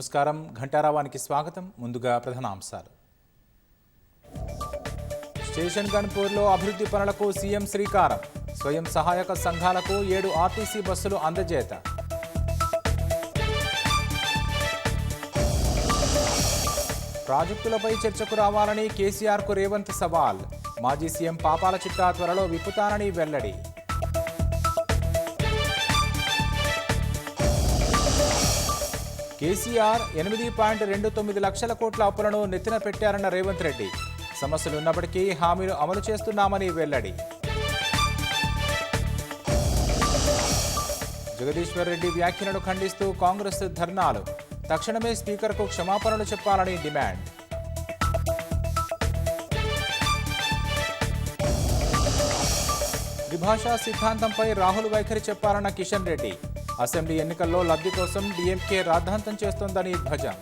నమస్కారం. ఘంటారావానికి స్వాగతం. ముందుగా ప్రధానాంశాలు. స్టేషన్ గన్పూర్లో అభివృద్ధి పనులకు సీఎం శ్రీకారం. స్వయం సహాయక సంఘాలకు 7 ఆర్టీసీ బస్సులు అందజేత. ప్రాజెక్టులపై చర్చకు రావాలని కేసీఆర్కు రేవంత్ సవాల్. మాజీ సీఎం పాపాల చిట్టా త్వరలో విప్పుతానని వెల్లడి. కేసీఆర్ 8.29 లక్షల కోట్ల అప్పులను నెత్తిన పెట్టారన్న రేవంత్ రెడ్డి. సమస్యలున్నప్పటికీ హామీలు అమలు చేస్తున్నామని వెల్లడి. జగదీశ్వర్ రెడ్డి వ్యాఖ్యలను ఖండిస్తూ కాంగ్రెస్ ధర్నాలు. తక్షణమే స్పీకర్కు క్షమాపణలు చెప్పాలని డిమాండ్. త్రిభాషా సిద్ధాంతంపై రాహుల్ వైఖరి చెప్పాలన్న కిషన్ రెడ్డి. అసెంబ్లీ ఎన్నికల్లో లబ్ధి కోసం డీఎంకే రాద్ధాంతం చేస్తోందని ధ్వజం.